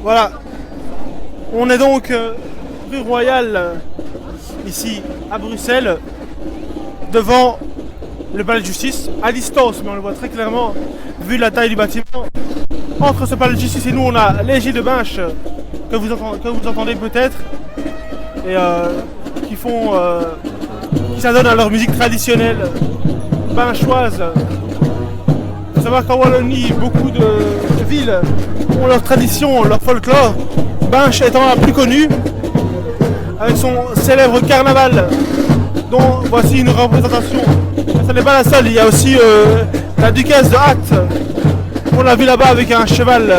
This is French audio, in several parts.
Voilà. On est donc rue Royale, ici à Bruxelles, devant le palais de justice, à distance, mais on le voit très clairement, vu la taille du bâtiment. Entre ce palais de justice et nous, on a les Gilles de Binche, que vous entendez peut-être, et qui s'adonnent à leur musique traditionnelle binchoise. Il faut savoir qu'en Wallonie, beaucoup de villes ont leur tradition, leur folklore. Binche étant la plus connue, avec son célèbre carnaval, dont voici une représentation. Ce n'est pas la seule, il y a aussi la duchesse de Hacte. On l'a vu là-bas avec un cheval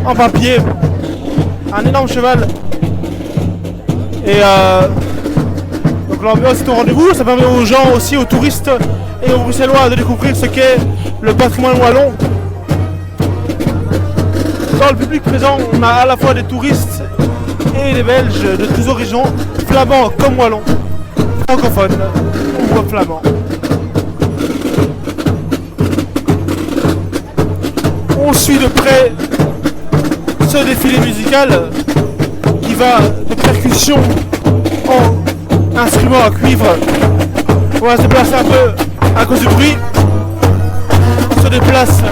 en papier, un énorme cheval. Et donc l'ambiance est au rendez-vous, ça permet aux gens aussi, aux touristes et aux Bruxellois de découvrir ce qu'est le patrimoine wallon. Dans le public présent, on a à la fois des touristes et des Belges de tous horizons, flamands comme wallons, francophones ou flamands. On suit de près ce défilé musical qui va de percussion en instrument à cuivre. On va se déplacer un peu à cause du bruit. On se déplace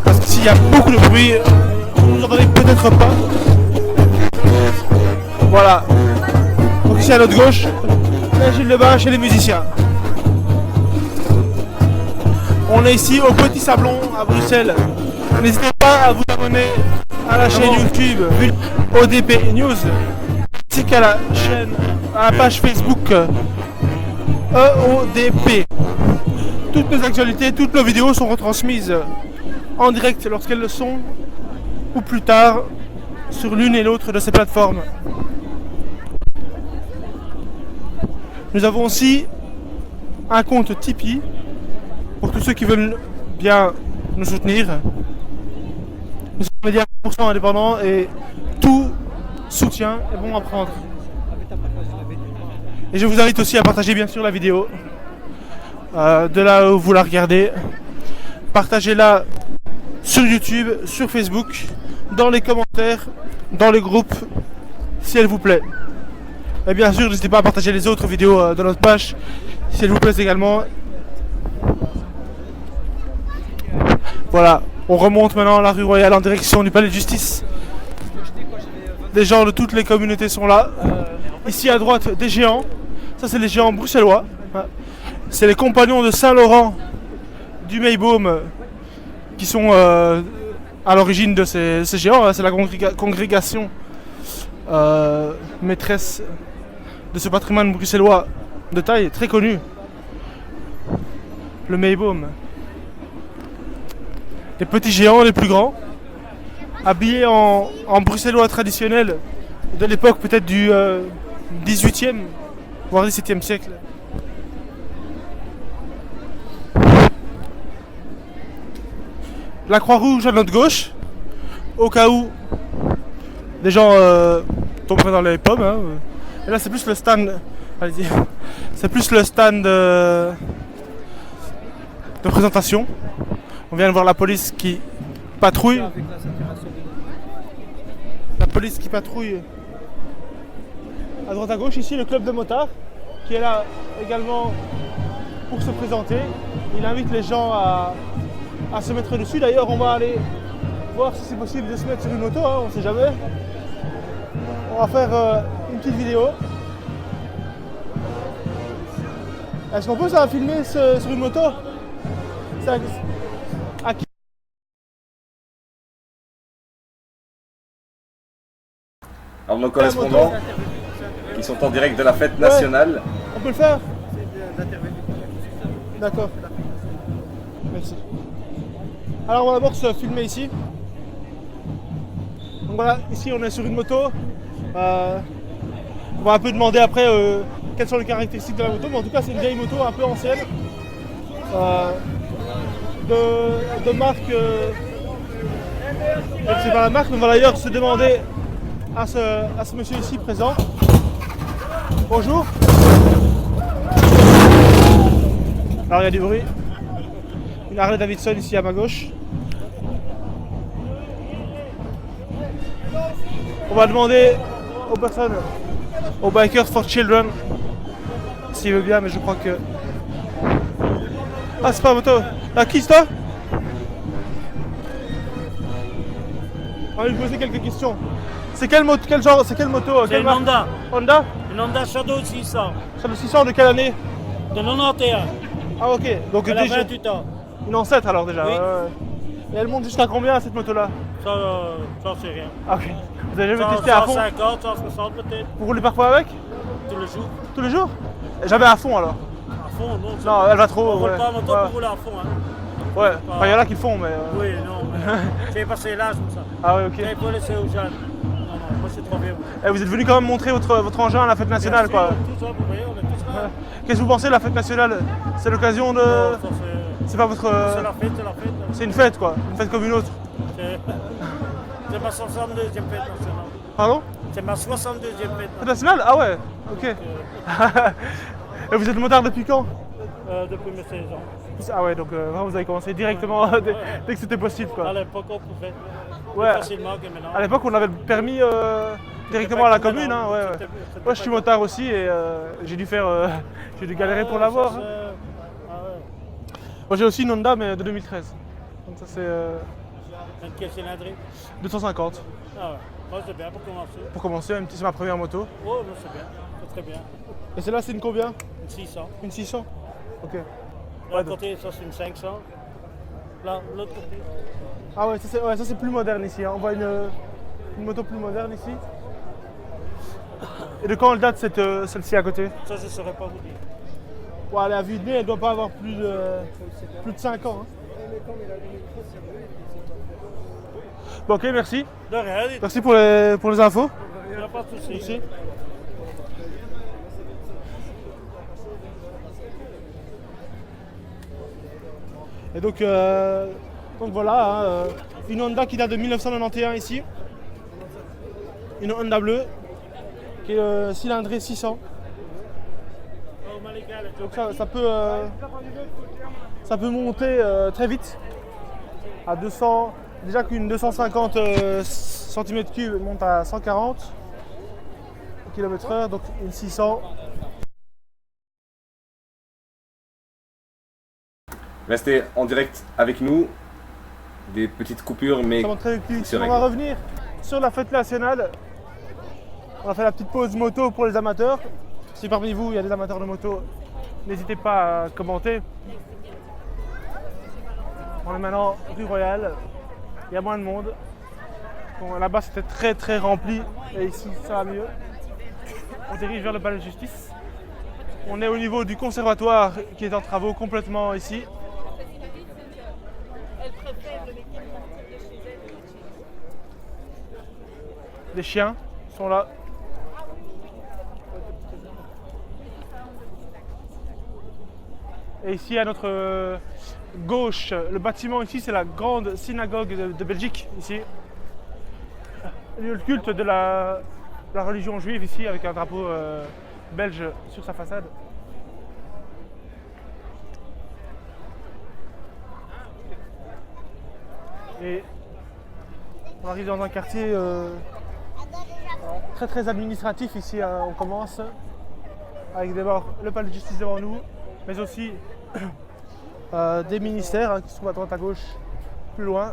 parce qu'ici il y a beaucoup de bruit. Vous n'entendez peut-être pas. Voilà. Donc ici à notre gauche, les Gilles de Binche et les musiciens. On est ici au Petit Sablon à Bruxelles. N'hésitez pas à vous abonner à la chaîne YouTube ODP News, ainsi qu'à la page Facebook EODP. Toutes nos actualités, toutes nos vidéos sont retransmises en direct lorsqu'elles le sont, ou plus tard sur l'une et l'autre de ces plateformes. Nous avons aussi un compte Tipeee pour tous ceux qui veulent bien nous soutenir. Nous sommes médias 100% indépendants et tout soutien est bon à prendre. Et je vous invite aussi à partager bien sûr la vidéo de là où vous la regardez. Partagez-la sur YouTube, sur Facebook, dans les commentaires, dans les groupes, si elle vous plaît. Et bien sûr, n'hésitez pas à partager les autres vidéos de notre page, si elles vous plaisent également. Voilà, on remonte maintenant la rue Royale en direction du palais de justice. Des gens de toutes les communautés sont là. Ici à droite, des géants. Ça, c'est les géants bruxellois. C'est les compagnons de Saint-Laurent du Meyboom qui sont à l'origine de ces géants. C'est la congrégation maîtresse de ce patrimoine bruxellois de taille très connu, le Meyboom. Les petits géants, les plus grands, habillés en bruxellois traditionnel de l'époque peut-être du 18e, voire 17e siècle. La Croix-Rouge à notre gauche, au cas où des gens tomberaient dans les pommes. Hein. Et là c'est plus le stand, allez-y, c'est plus le stand de présentation. On vient de voir la police qui patrouille. La police qui patrouille à droite à gauche. Ici le club de motards qui est là également pour se présenter. Il invite les gens à se mettre dessus. D'ailleurs on va aller voir si c'est possible de se mettre sur une moto, hein, on ne sait jamais. On va faire une petite vidéo. Est-ce qu'on peut ça filmer sur une moto? Alors nos correspondants qui sont en direct de la fête nationale. Ouais, on peut le faire? D'accord. Merci. Alors on va d'abord se filmer ici. Donc voilà, ici on est sur une moto. On va un peu demander après quelles sont les caractéristiques de la moto, mais en tout cas c'est une vieille moto un peu ancienne. De marque, c'est pas la marque, mais on va d'ailleurs se demander à ce monsieur ici présent. Bonjour. Alors il y a du bruit. Une Harley Davidson ici à ma gauche. On va demander aux personnes, aux Bikers for Children, s'il veut bien, mais je crois que... Ah, c'est pas moto. Ah, qui c'est toi? On va lui poser quelques questions. C'est quelle moto, quel genre, c'est quelle moto? C'est quelle une marque? Honda. Honda? Une Honda Shadow 600. C'est le 600 de quelle année? De 91. Ah, ok. Donc Elle a déjà 28 ans. une ancêtre alors déjà. Oui. Et elle monte jusqu'à combien cette moto-là? Ça c'est rien. Ah, ok. Vous avez jamais testé à fond? 150, 160 peut-être. Vous roulez parfois avec? Tous les jours. Tous les jours? Jamais à fond alors? À fond, non. Non, elle va trop. On roule ouais. pas en moto Ouais. pour rouler à fond. Hein. Ouais. Enfin, il y en a qui le font, mais. Oui, non. J'ai passé l'âge pour ça. Ah, ouais, ok. J'ai pas laissé aux jeunes. Non, non, moi c'est trop bien. Et vous êtes venu quand même montrer votre engin à la fête nationale, Bien quoi. sûr, tout ça, vous voyez, on est tous là. Qu'est-ce que vous pensez de la fête nationale? C'est l'occasion de. Non, ça, C'est pas votre. c'est la fête, c'est la fête. C'est une fête, quoi. Une fête comme une autre. C'est ma 62e fête nationale. Pardon? C'est ma 62e fête Fête nationale. nationale? Ah ouais, ok. Et vous êtes motard depuis quand? Depuis mes 16 ans. Ah ouais, donc vraiment, vous avez commencé directement dès que c'était possible, quoi. À l'époque, on pouvait. Ouais. Facilement que maintenant. À l'époque, on avait le permis directement à la commune, hein, ouais, ouais. Moi, je suis motard aussi et j'ai dû faire, j'ai dû galérer pour l'avoir. Hein. Ah ouais. Moi, j'ai aussi une Honda, mais de 2013. Donc ça, c'est Une quelle cylindrée? 250 Ah ouais. Moi, c'est bien pour commencer. pour commencer, même si c'est ma première moto. Oh, non, c'est bien. C'est très bien. Et celle-là, c'est une combien? Une 600. Une 600? Ok. De l'autre côté, ça, c'est une 500. Là, de l'autre côté. Ah ouais, ça c'est plus moderne ici. Hein. On voit une moto plus moderne ici. Et de quand elle date celle-ci à côté? Ça, je ne saurais pas vous dire. Ouais, elle est à vue de nez, elle doit pas avoir plus de 5 ans. Hein. Bon, ok, merci. De rien, dites. Merci pour les infos. Il n'y a pas de souci. Merci. Et donc voilà, hein, une Honda qui date de 1991 ici. Une Honda bleue qui est cylindrée 600. Donc ça peut monter très vite à 200. Déjà qu'une 250 cm3 monte à 140 km/h, donc une 600. Restez en direct avec nous. Des petites coupures, mais Ça monte très vite. se On règle. va revenir sur la fête nationale. On a fait la petite pause moto pour les amateurs. Si parmi vous il y a des amateurs de moto, n'hésitez pas à commenter. On est maintenant rue Royale. Il y a moins de monde. Bon, là-bas c'était très très rempli et ici ça va mieux. On dirige vers le palais de justice. On est au niveau du conservatoire qui est en travaux complètement ici. Les chiens sont là. Et ici à notre gauche, le bâtiment ici c'est la grande synagogue de Belgique ici. Lieu de culte de la religion juive ici avec un drapeau belge sur sa façade. Et on arrive dans un quartier très très administratif ici. On commence avec d'abord le palais de justice devant nous, mais aussi des ministères qui se trouvent à droite à gauche plus loin.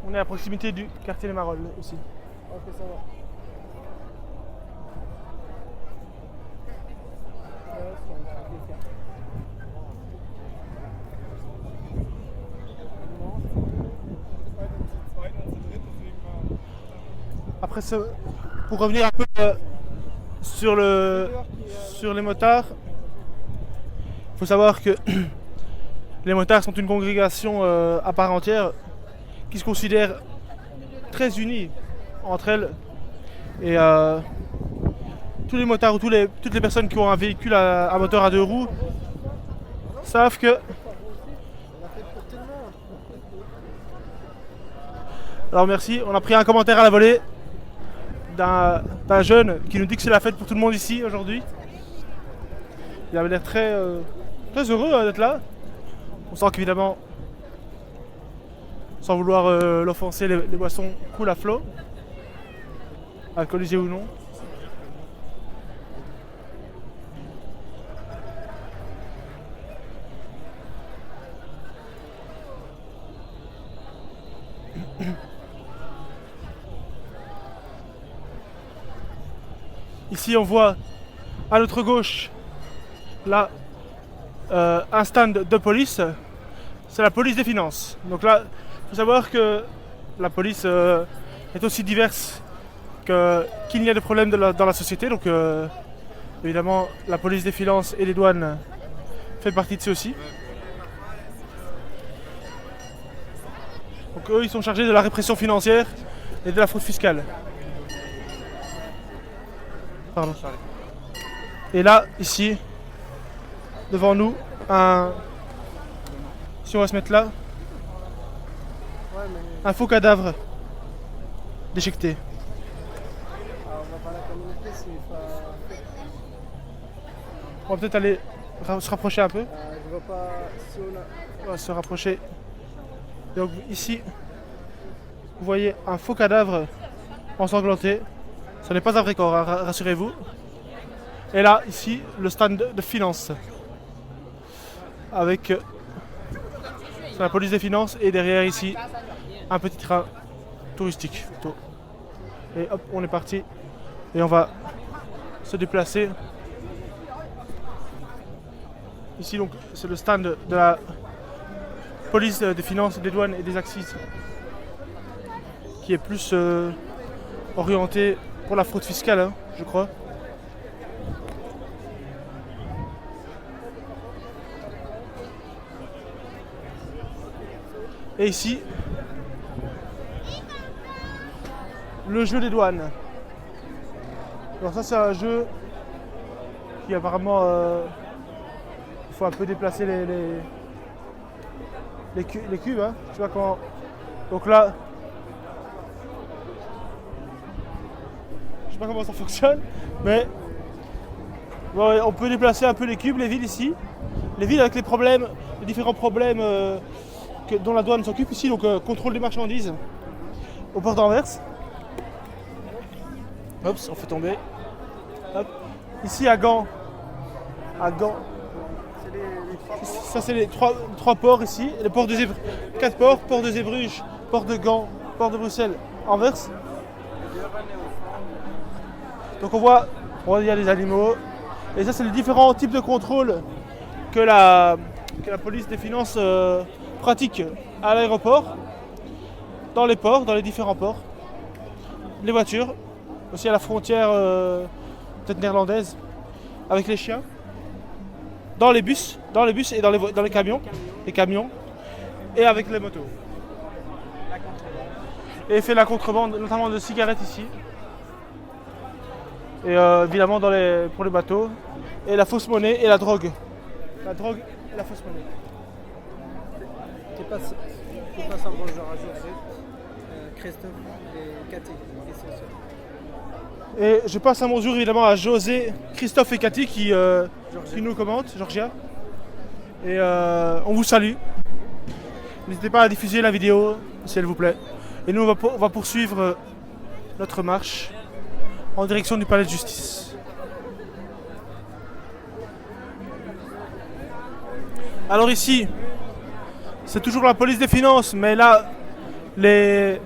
On est à proximité du quartier des Marolles aussi. Ok, ça va. Après, pour revenir un peu sur les motards, il faut savoir que les motards sont une congrégation à part entière qui se considère très unie entre elles. Et tous les motards ou toutes les personnes qui ont un véhicule à moteur à deux roues savent que... Alors merci, on a pris un commentaire à la volée d'un jeune qui nous dit que c'est la fête pour tout le monde ici aujourd'hui. Il avait l'air très heureux d'être là. On sent qu'évidemment sans vouloir l'offenser, les boissons coulent à flot, alcoolisées ou non. Ici on voit à notre gauche là un stand de police, c'est la police des finances. Donc là il faut savoir que la police est aussi diverse qu'il n'y a de problèmes dans la société. Donc évidemment la police des finances et des douanes fait partie de ceux-ci. Donc eux ils sont chargés de la répression financière et de la fraude fiscale. Pardon. Et là, ici, devant nous, si on va se mettre là, un faux cadavre déchiqueté. On va peut-être aller se rapprocher un peu. Je vois pas si on va se rapprocher. Donc ici, vous voyez un faux cadavre ensanglanté. Ce n'est pas un vrai corps, hein, rassurez-vous. Et là, ici, le stand de finance. Avec la police des finances et derrière ici, un petit train touristique. Et hop, on est parti. Et on va se déplacer. Ici, donc, c'est le stand de la police des finances, des douanes et des accises. Qui est plus orienté pour la fraude fiscale, hein, je crois. Et ici, le jeu des douanes. Alors ça c'est un jeu qui apparemment il faut un peu déplacer les cubes, hein. Tu vois comment. Donc là, je sais pas comment ça fonctionne, mais bon, on peut déplacer un peu les cubes, les villes ici. Les villes avec les problèmes, les différents problèmes dont la douane s'occupe ici, donc contrôle des marchandises au port d'Anvers. Hop, on fait tomber. Hop. Ici à Gand. Ça c'est les trois ports ici. Le port de Zeebrugge, 4 ports, port de Zeebrugge, port de Gand, port de Bruxelles, Anvers. Donc on voit il y a les animaux. Et ça c'est les différents types de contrôles que la police des finances pratique à l'aéroport, dans les ports, dans les différents ports, les voitures, aussi à la frontière peut-être néerlandaise, avec les chiens, dans les bus et dans les camions, et avec les motos. Et fait la contrebande, notamment de cigarettes ici, et évidemment pour les bateaux, et la fausse monnaie et la drogue. La drogue et la fausse monnaie. Tu passes un bonjour à José, Christophe et Cathy qui sont sur. Et je passe un bonjour évidemment à José, Christophe et Cathy qui nous commentent, Georgia. Et on vous salue. N'hésitez pas à diffuser la vidéo si elle vous plaît. Et nous on va poursuivre notre marche en direction du palais de justice. Alors ici, c'est toujours la police des finances, mais là, les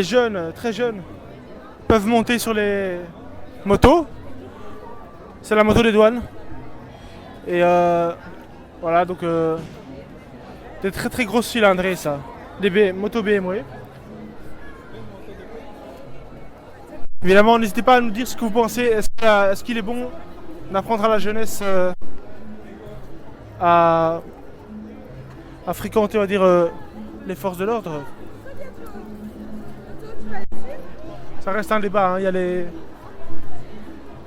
jeunes, très jeunes, peuvent monter sur les motos. C'est la moto des douanes. Et voilà, donc des très très grosses cylindrées, ça. Des motos BMW. Évidemment, n'hésitez pas à nous dire ce que vous pensez. Est-ce qu'il est bon d'apprendre à la jeunesse à fréquenter, on va dire, les forces de l'ordre? Ça reste un débat, hein. Il y a les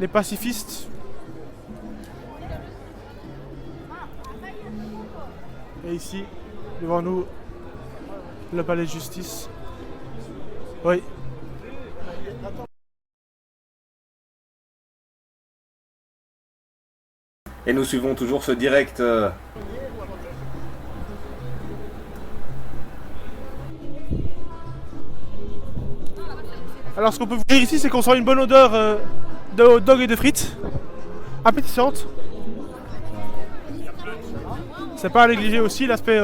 pacifistes. Et ici, devant nous, le palais de justice. Oui. Et nous suivons toujours ce direct Alors ce qu'on peut vous dire ici, c'est qu'on sent une bonne odeur de hot dog et de frites, appétissante. C'est pas à négliger aussi l'aspect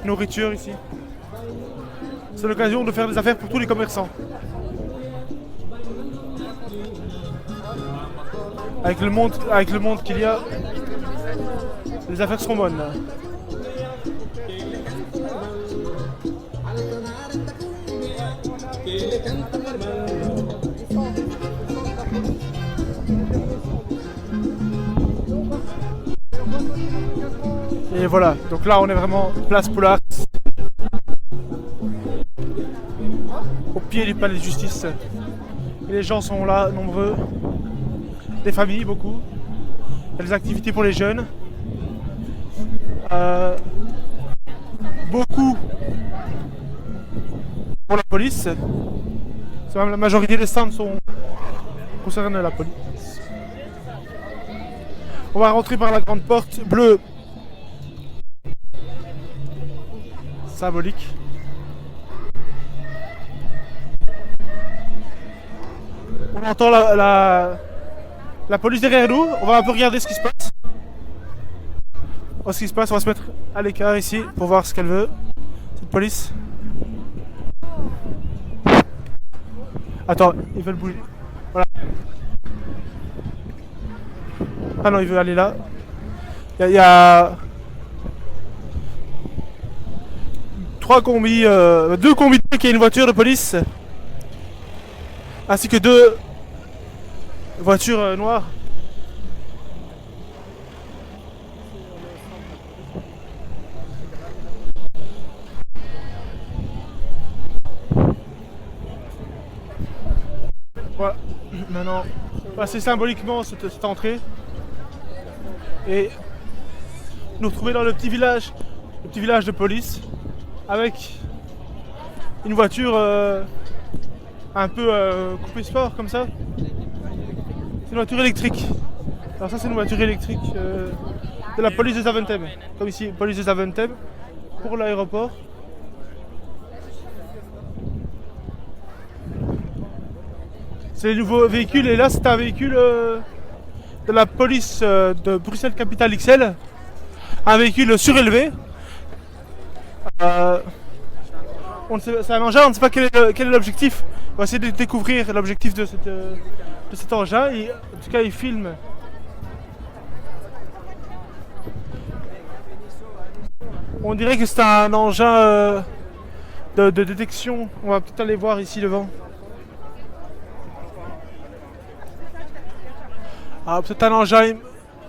nourriture ici. C'est l'occasion de faire des affaires pour tous les commerçants. Avec le monde qu'il y a, les affaires seront bonnes. Et voilà, donc là on est vraiment place Poulard, au pied du palais de justice. Et les gens sont là, nombreux, des familles, beaucoup. Il y a des activités pour les jeunes. Beaucoup pour la police. C'est même la majorité des stands concernent la police. On va rentrer par la grande porte bleue. Symbolique. On entend la police derrière nous. On va un peu regarder ce qui se passe. On va se mettre à l'écart ici pour voir ce qu'elle veut. Cette police. Attends, ils veulent bouger. Voilà. Ah non, il veut aller là. Il y a 3 combis, 2 combis qui est une voiture de police, ainsi que 2 voitures noires. Voilà, maintenant, passer symboliquement cette entrée et nous retrouver dans le petit village de police avec une voiture un peu coupée sport comme ça. C'est une voiture électrique. Alors ça c'est une voiture électrique de la police de Zaventem, comme ici, police de Zaventem pour l'aéroport. C'est les nouveaux véhicules et là c'est un véhicule de la police de Bruxelles Capitale XL, un véhicule surélevé. C'est un engin, on ne sait pas quel est l'objectif. On va essayer de découvrir l'objectif de cet engin. Et, en tout cas, il filme. On dirait que c'est un engin de détection. On va peut-être aller voir ici devant. Ah, peut-être un engin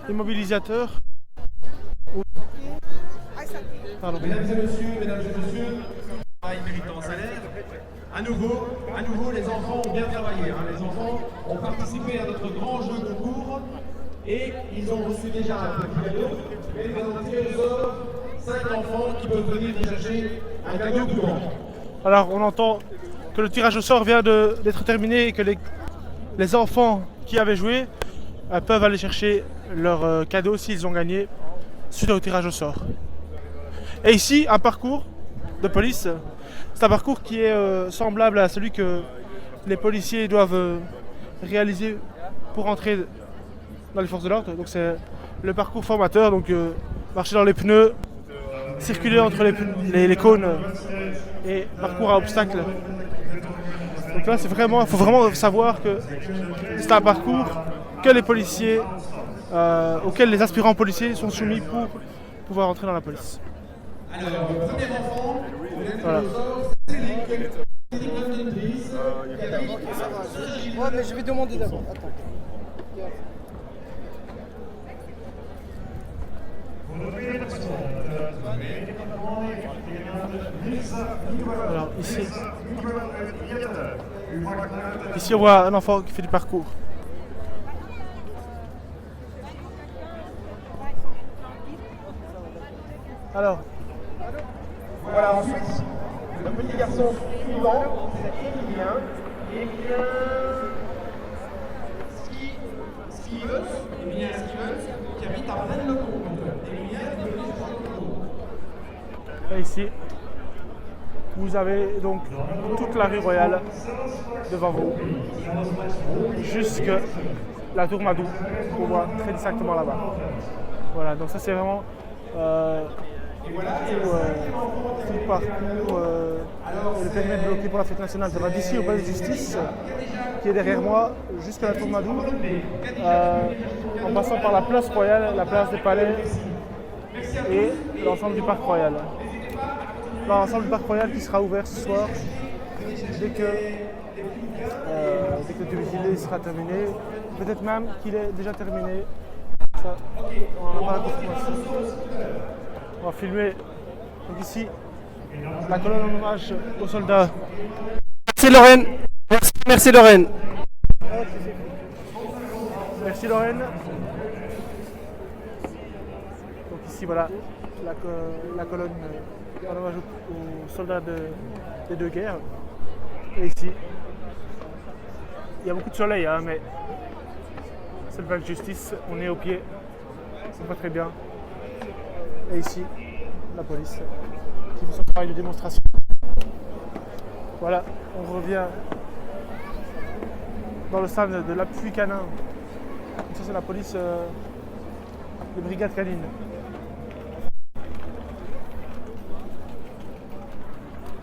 immobilisateur. Pardon. Mesdames et messieurs, travail méritant salaire. À nouveau, les enfants ont bien travaillé. Les enfants ont participé à notre grand jeu de concours et ils ont reçu déjà un petit cadeau. Mais maintenant, tirez au sort 5 enfants qui peuvent venir chercher un cadeau plus grand. Alors, on entend que le tirage au sort vient d'être terminé et que les enfants qui avaient joué peuvent aller chercher leur cadeau s'ils ont gagné suite au tirage au sort. Et ici, un parcours de police. C'est un parcours qui est semblable à celui que les policiers doivent réaliser pour entrer dans les forces de l'ordre. Donc c'est le parcours formateur, donc marcher dans les pneus, circuler entre les cônes et parcours à obstacles. Donc là, il faut vraiment savoir que c'est un parcours que les policiers, auquel les aspirants policiers sont soumis pour pouvoir entrer dans la police. Alors, le premier enfant, voilà. Ouais, mais je vais demander d'abord. Attends. Alors ici on voit un enfant qui fait du parcours. Alors. Voilà, ensuite, le petit garçon suivant, c'est Emilien. Emilien Stevens, qui habite à Braine-le-Comte. Emilien de Là, ici, Vous avez donc toute la rue Royale devant vous, jusque la tour Madou, qu'on voit très distinctement là-bas. Voilà, donc ça c'est vraiment tout le parcours et le périmètre bloqué pour la fête nationale. Ça va d'ici au palais de justice, qui est derrière moi, jusqu'à la tour Madou, en passant par la place Royale, la place des Palais et l'ensemble du parc Royal. L'ensemble du parc Royal qui sera ouvert ce soir dès que le défilé sera terminé. Peut-être même qu'il est déjà terminé. Ça, on n'a pas la confirmation. On va filmer donc ici la colonne en hommage aux soldats. Merci Lorraine. Merci Lorraine. Merci Lorraine. Donc ici voilà la colonne en hommage aux soldats des deux guerres. Et ici, il y a beaucoup de soleil, hein, mais c'est le palais de justice, on est au pied, c'est pas très bien. Et ici, la police qui fait son travail de démonstration. Voilà, on revient dans le stade de l'appui canin. Ça c'est la police de brigade canine.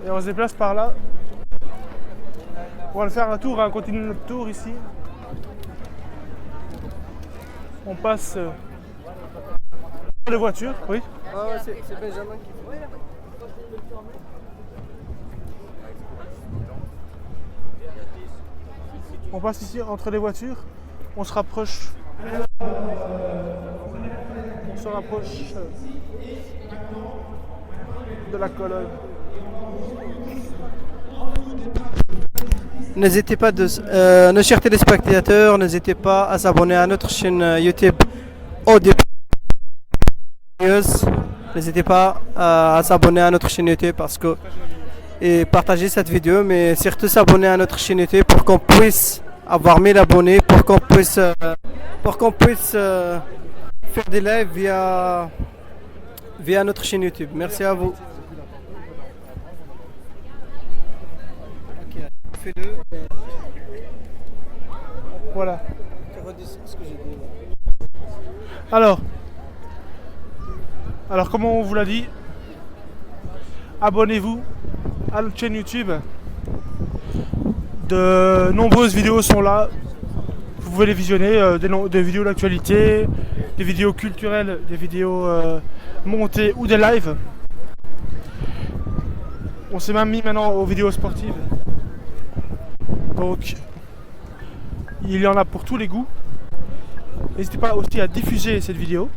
Et on se déplace par là. On va le faire un tour, on continue notre tour ici. On passe les voitures, oui. Ah ouais, c'est Benjamin qui fait. On passe ici entre les voitures, on se rapproche. On se rapproche de la colonne. N'hésitez pas, nos chers téléspectateurs, n'hésitez pas à s'abonner à notre chaîne YouTube ODP News. N'hésitez pas à s'abonner à notre chaîne YouTube et partager cette vidéo, mais surtout s'abonner à notre chaîne YouTube pour qu'on puisse avoir 1000 abonnés, pour qu'on puisse faire des lives via notre chaîne YouTube. Merci à vous. Voilà. Alors comme on vous l'a dit, abonnez-vous à notre chaîne YouTube. De nombreuses vidéos sont là. Vous pouvez les visionner, des vidéos d'actualité, des vidéos culturelles, des vidéos montées ou des lives. On s'est même mis maintenant aux vidéos sportives. Donc, il y en a pour tous les goûts. N'hésitez pas aussi à diffuser cette vidéo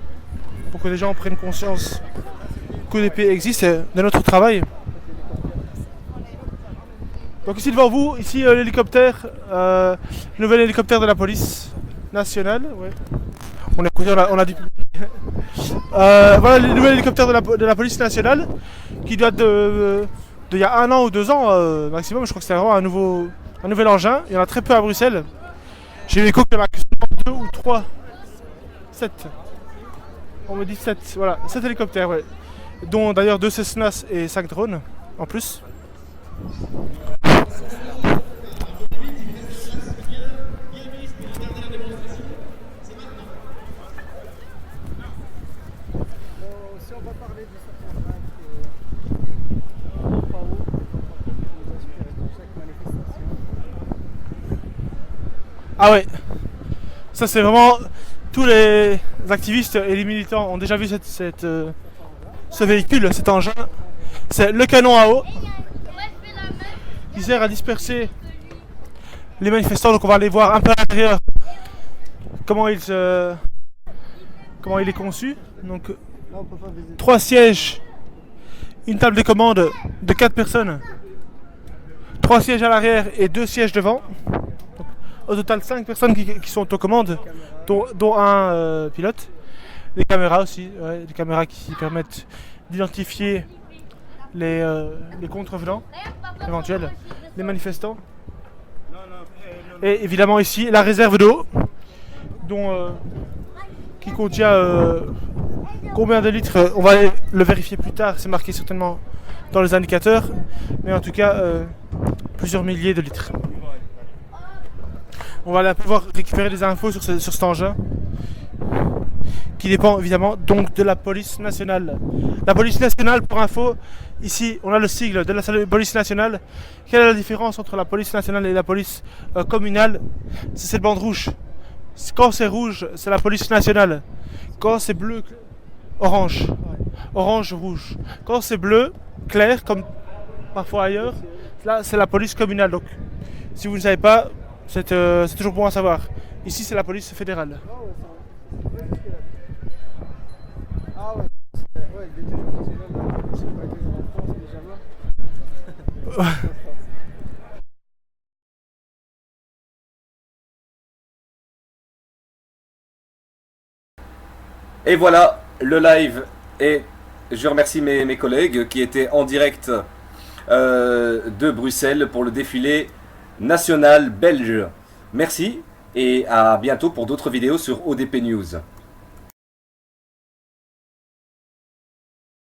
pour que les gens prennent conscience qu'ODP existe de notre travail. Donc ici devant vous, ici l'hélicoptère, nouvel hélicoptère de la police nationale. Ouais. On a dit. Voilà le nouvel hélicoptère de la police nationale qui doit d'il y a 1 an ou 2 ans maximum. Je crois que c'est vraiment un nouvel engin. Il y en a très peu à Bruxelles. J'ai eu l'écho qu'il y en a que 2 ou 3. 7. On me dit 7. Voilà, 7 hélicoptères, ouais. Dont d'ailleurs 2 Cessnas et 5 drones en plus. Ah ouais, ça c'est vraiment, tous les activistes et les militants ont déjà vu ce véhicule, cet engin. C'est le canon à eau qui sert à disperser les manifestants. Donc on va aller voir un peu à l'intérieur comment il est conçu. Donc 3 sièges, une table de commande de 4 personnes, 3 sièges à l'arrière et 2 sièges devant. Au total 5 personnes qui sont aux commandes, dont un pilote. Des caméras aussi, ouais, des caméras qui permettent d'identifier les contrevenants éventuels, les manifestants. Et évidemment ici la réserve d'eau, dont qui contient combien de litres, on va le vérifier plus tard, c'est marqué certainement dans les indicateurs, mais en tout cas plusieurs milliers de litres. On va pouvoir récupérer des infos sur cet engin qui dépend évidemment donc de la police nationale. La police nationale, pour info, ici on a le sigle de la police nationale. Quelle est la différence entre la police nationale et la police communale? C'est cette bande rouge. Quand c'est rouge, c'est la police nationale. Quand c'est bleu, orange. Orange, rouge. Quand c'est bleu, clair, comme parfois ailleurs, là c'est la police communale. Donc si vous ne savez pas, c'est toujours bon à savoir. Ici c'est la police fédérale. Ah ouais, il était c'est pas été en France déjà là. Et voilà, le live. Et je remercie mes collègues qui étaient en direct de Bruxelles pour le défilé national belge. Merci et à bientôt pour d'autres vidéos sur ODP News.